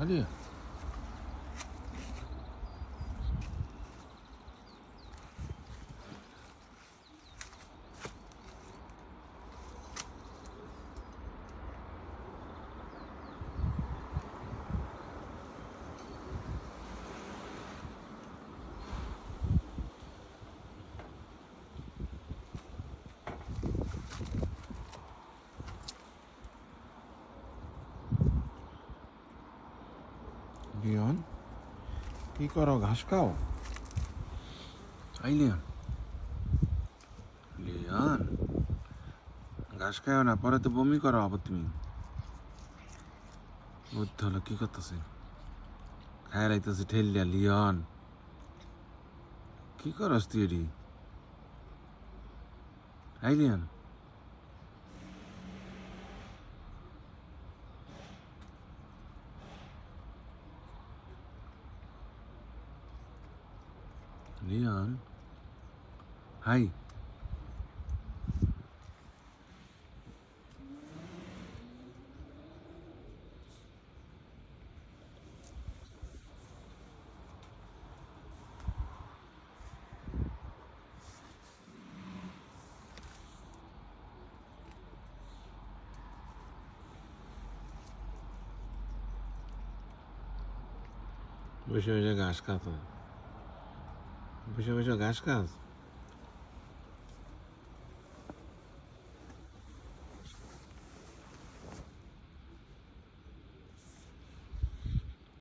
Alia Leone কি করো ঘাস খাও আই লিওন লিওন ঘাস খাও না পরে তো বমি করো আবার তুমি বুদ্ধ হলো কি করতেছে খায় রাইতেছে ঠেললিয়া লিওন কি করস তুই এটি আই লিওন লিওন হাই বসে বসে ঘাস খাতো বসে বসে ঘাস খাস